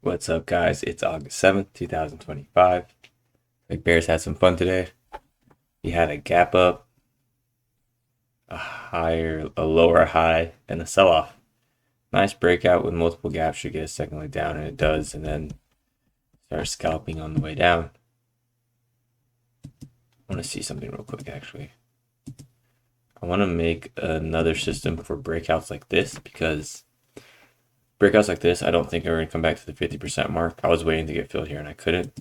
What's up, guys? It's August 7th, 2025. Like Bears had some fun today. He had a gap up, a lower high, and a sell off. Nice breakout with multiple gaps should get a second leg down, and it does, and then start scalping on the way down. I want to see something real quick, actually. I want to make another system for breakouts like this because breakouts like this, I don't think are going to come back to the 50% mark. I was waiting to get filled here, and I couldn't.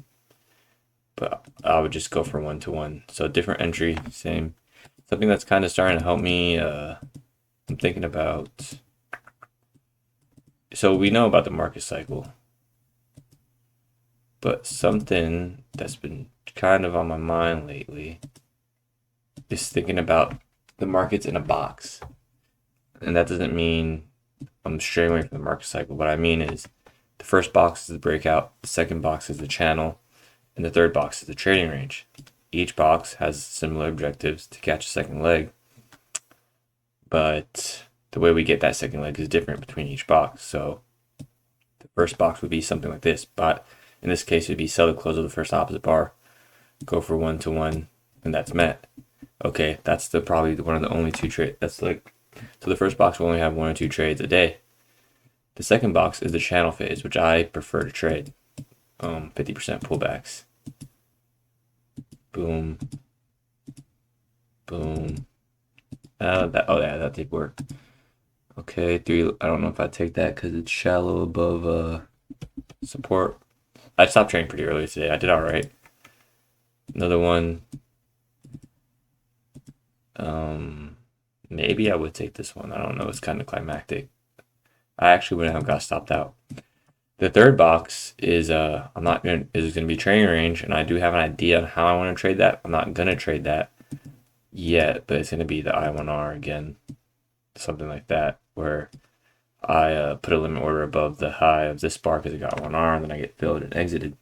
But I would just go for 1-to-1. So different entry, same. Something that's kind of starting to help me. I'm thinking about. So we know about the market cycle, but something that's been kind of on my mind lately is thinking about the markets in a box. And that doesn't mean I'm straying away from the market cycle. What I mean is the first box is the breakout, the second box is the channel, and the third box is the trading range. Each box has similar objectives to catch a second leg, but the way we get that second leg is different between each box. So the first box would be something like this, but in this case, it would be sell the close of the first opposite bar, go for 1-to-1, and that's met. Okay, that's probably one of the only two trades. So the first box will only have 1 or 2 trades a day. The second box is the channel phase, which I prefer to trade. 50% pullbacks. Boom. Boom. That did work. Okay, 3. I don't know if I take that because it's shallow above support. I stopped trading pretty early today. I did all right. Another one. Maybe I would take this one. I don't know. It's kind of climactic. I actually wouldn't have got stopped out. The third box is is going to be trading range, and I do have an idea on how I want to trade that. I'm not going to trade that yet, but it's going to be the I1R again, something like that, where I put a limit order above the high of this bar because it got 1R, and then I get filled and exited.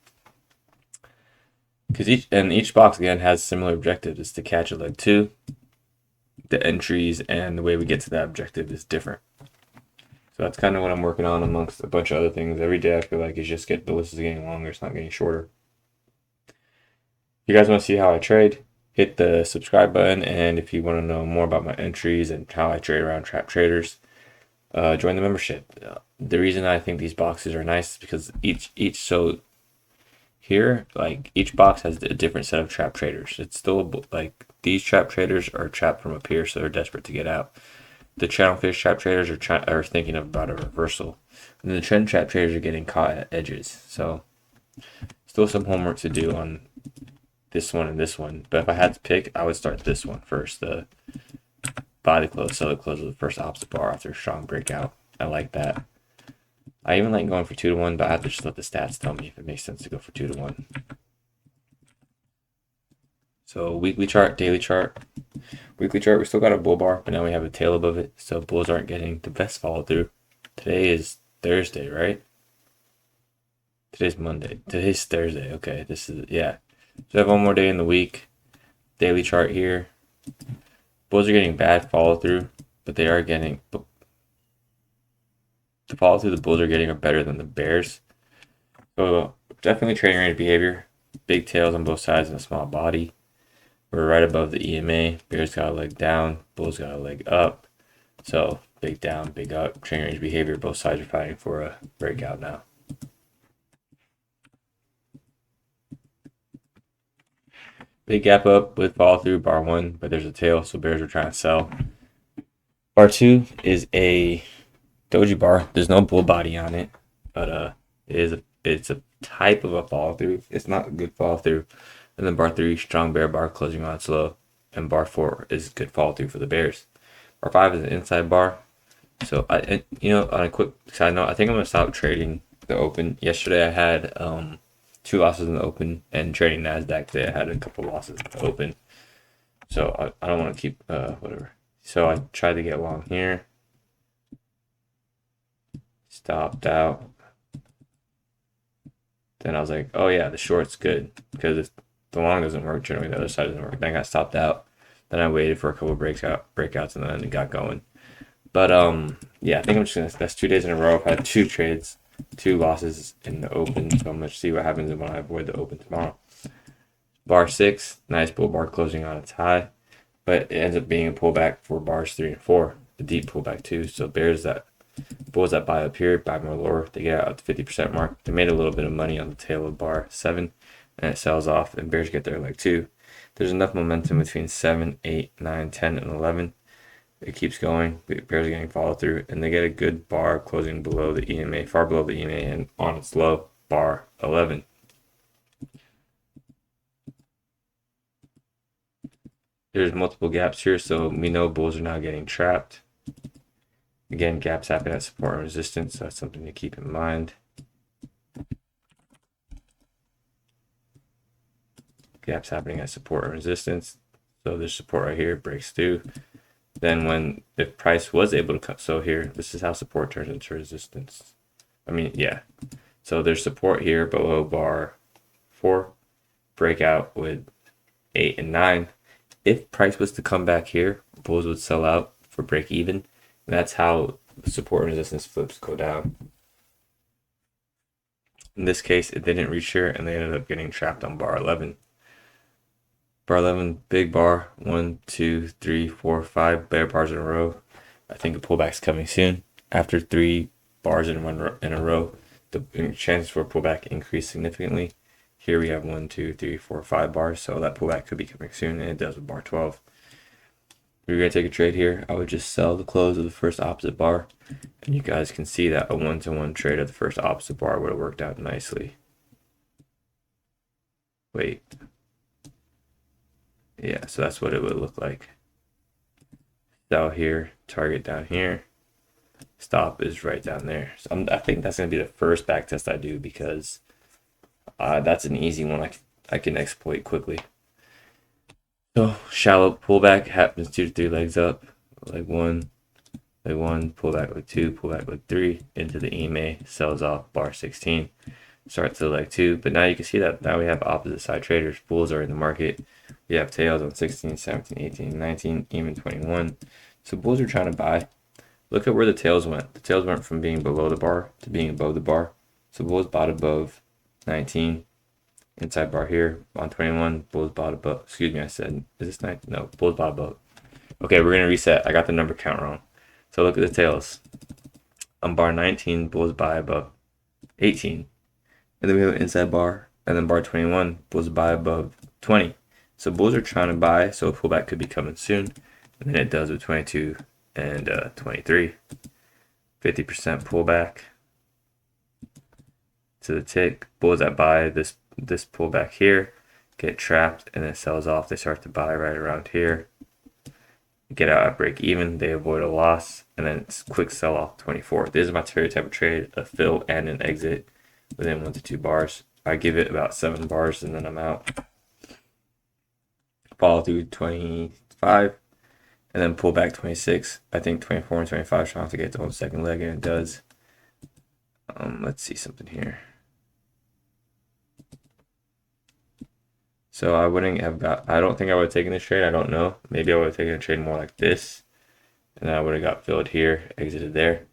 Because each box again has similar objectives: is to catch a leg 2. The entries and the way we get to that objective is different. So that's kind of what I'm working on amongst a bunch of other things. Every day I feel like the list is getting longer, it's not getting shorter. If you guys want to see how I trade, hit the subscribe button, and if you want to know more about my entries and how I trade around trap traders, join the membership. The reason I think these boxes are nice is because each box has a different set of trap traders. It's still like these trap traders are trapped from up here, so they're desperate to get out. The channel fish trap traders are thinking about a reversal, and the trend trap traders are getting caught at edges. So still some homework to do on this one and this one. But if I had to pick, I would start this one first. The buy the close, sell the close of the first opposite bar after a strong breakout. I like that. I even like going for 2-to-1, but I have to just let the stats tell me if it makes sense to go for 2-to-1. So weekly chart, daily chart. Weekly chart, we still got a bull bar, but now we have a tail above it, so bulls aren't getting the best follow through. Today is Thursday, right? Today's Monday. Today's Thursday. Okay, yeah. So I have one more day in the week. Daily chart here. Bulls are getting bad follow through, but they are getting the follow through the bulls are getting are better than the bears. So definitely trading range behavior. Big tails on both sides and a small body. We're right above the EMA. Bears got a leg down. Bulls got a leg up. So big down, big up. Trading range behavior. Both sides are fighting for a breakout now. Big gap up with follow through bar 1, but there's a tail, so bears are trying to sell. Bar 2 is a doji bar. There's no bull body on it, but it's a type of a follow through. It's not a good follow through. And then bar 3, strong bear bar closing on slow, and bar 4 is good follow through for the bears. Bar 5 is an inside bar. So on a quick side note, I think I'm gonna stop trading the open. Yesterday I had 2 losses in the open, and trading Nasdaq today I had a couple losses in the open. So I don't want to keep whatever. So I tried to get long here. Stopped out. Then I was like, oh yeah, the short's good because if the long doesn't work, generally the other side doesn't work. Then I got stopped out. Then I waited for a couple breakouts, and then it got going. But yeah, I think I'm just gonna. That's 2 days in a row. I've had 2 trades. 2 losses in the open. So I'm going to see what happens when I avoid the open tomorrow. Bar 6, nice bull bar closing on its high, but it ends up being a pullback for bars 3 and 4, a deep pullback too. So bulls that buy up here, buy more lower, they get out at the 50% mark. They made a little bit of money on the tail of bar 7, and it sells off, and bears get there leg 2. There's enough momentum between 7, 8, 9, 10, and 11. It keeps going. Bears are getting follow through, and they get a good bar closing below the EMA, far below the EMA, and on its low, bar 11. There's multiple gaps here, so we know bulls are now getting trapped. Again, gaps happen at support and resistance, so that's something to keep in mind. Gaps happening at support and resistance. So there's support right here, breaks through. Then if price was able to cut, so here, this is how support turns into resistance. So there's support here below bar 4, breakout with 8 and 9. If price was to come back here, bulls would sell out for break even. And that's how support and resistance flips go down. In this case, it didn't reach here, and they ended up getting trapped on bar 11. Bar 11, big bar, 1, 2, 3, 4, 5 bear bars in a row. I think a pullback's coming soon. After 3 bars in a row, the chances for a pullback increase significantly. Here we have 1, 2, 3, 4, 5 bars, so that pullback could be coming soon, and it does with bar 12. If you're going to take a trade here, I would just sell the close of the first opposite bar, and you guys can see that a 1-to-1 trade of the first opposite bar would have worked out nicely. Yeah, so that's what it would look like. Sell here, target down here, stop is right down there. So I think that's going to be the first back test I do, because that's an easy one I can exploit quickly. So shallow pullback happens 2 to 3 legs up, leg 1, pullback leg 2, pullback leg 3 into the EMA, sells off bar 16, starts to leg 2. But now you can see that now we have opposite side traders. Bulls are in the market. We have tails on 16, 17, 18, 19, even 21. So bulls are trying to buy. Look at where the tails went. The tails went from being below the bar to being above the bar. So bulls bought above 19. Inside bar here on 21, bulls bought above. Excuse me, I said, is this 19? No, bulls bought above. Okay, we're going to reset. I got the number count wrong. So look at the tails. On bar 19, bulls buy above 18. And then we have an inside bar. And then bar 21, bulls buy above 20. So bulls are trying to buy, so a pullback could be coming soon. And then it does with 22 and 23. 50% pullback to the tick. Bulls that buy this pullback here get trapped, and then it sells off. They start to buy right around here, get out at break even, they avoid a loss, and then it's quick sell off 24. This is my type of trade, a fill and an exit within 1 to 2 bars. I give it about 7 bars and then I'm out. Follow through 25 and then pull back 26. I think 24 and 25 trying to get the whole second leg, and it does. Let's see something here. So I don't think I would have taken this trade. I don't know. Maybe I would have taken a trade more like this, and then I would have got filled here, exited there.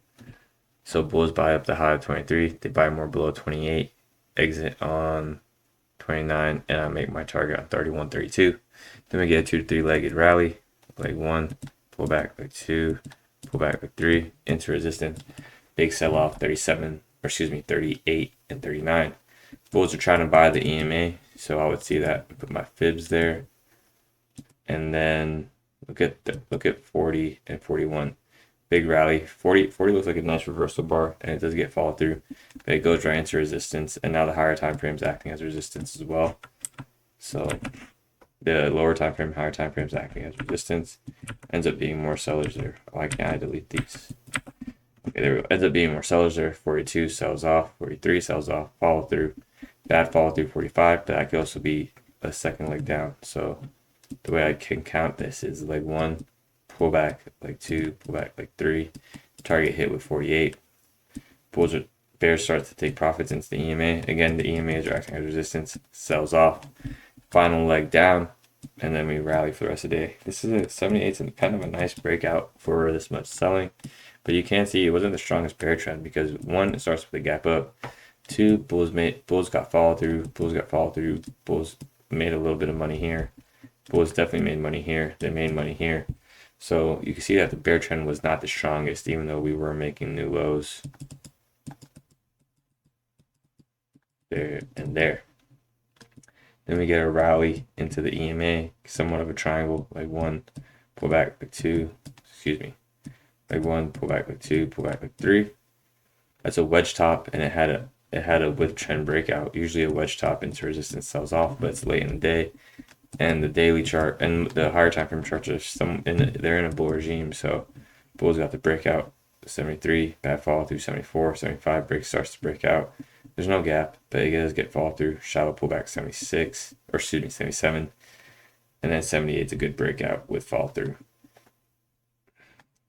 So bulls buy up the high of 23. They buy more below 28, exit on 29, and I make my target on 31, 32. Then we get a 2 to 3 legged rally. Leg 1, pull back leg 2, pull back leg 3, into resistance. Big sell off 38 and 39. Bulls are trying to buy the EMA, so I would see that. Put my fibs there, and then look at 40 and 41. Big rally. 40 looks like a nice reversal bar, and it does get follow through, but it goes right into resistance, and now the higher time frame is acting as resistance as well. So the lower time frame, higher time frame is acting as resistance. Ends up being more sellers there. Why can't I delete these? Okay, there we go. Ends up being more sellers there. 42 sells off. 43 sells off. Follow through. Bad follow through 45, but that could also be a second leg down. So the way I can count this is leg 1, pull back leg 2, pull back leg 3, target hit with 48. Bears start to take profits into the EMA. Again, the EMA is acting as resistance, sells off. Final leg down, and then we rally for the rest of the day. This is a 78 and kind of a nice breakout for this much selling. But you can see it wasn't the strongest bear trend because one, it starts with a gap up. Two, bulls got follow through. Bulls made a little bit of money here. Bulls definitely made money here. They made money here. So you can see that the bear trend was not the strongest, even though we were making new lows there and there. Then we get a rally into the EMA, somewhat of a triangle, like one, pull back like two, like one, pull back like two, pull back like three. That's a wedge top, and it had a with trend breakout. Usually a wedge top into resistance sells off, but it's late in the day. And the daily chart and the higher time frame charts are they're in a bull regime, so bulls got the breakout 73, bad follow through 74, 75 starts to break out. There's no gap, but it does get follow through, shallow pullback 76, or 77, and then 78 is a good breakout with follow through.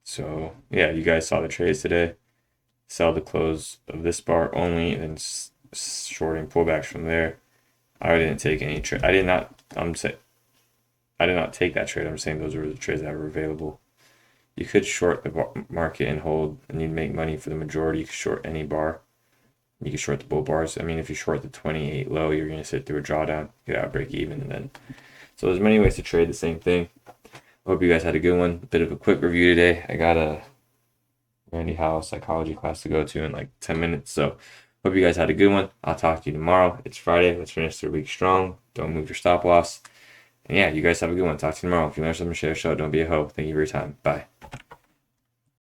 So yeah, you guys saw the trades today. Sell the close of this bar only, and shorting pullbacks from there. I didn't take any trade. I did not take that trade. I'm saying those were the trades that were available. You could short the market and hold, and you'd make money for the majority. You could short any bar. You could short the bull bars. I mean, if you short the 28 low, you're going to sit through a drawdown, get out, break even, and then. So there's many ways to trade the same thing. I hope you guys had a good one. A bit of a quick review today. I got a Randy Howell psychology class to go to in like 10 minutes. So hope you guys had a good one. I'll talk to you tomorrow. It's Friday. Let's finish the week strong. Don't move your stop loss. And yeah, you guys have a good one. Talk to you tomorrow. If you learned something, share the show. Don't be a hoe. Thank you for your time. Bye.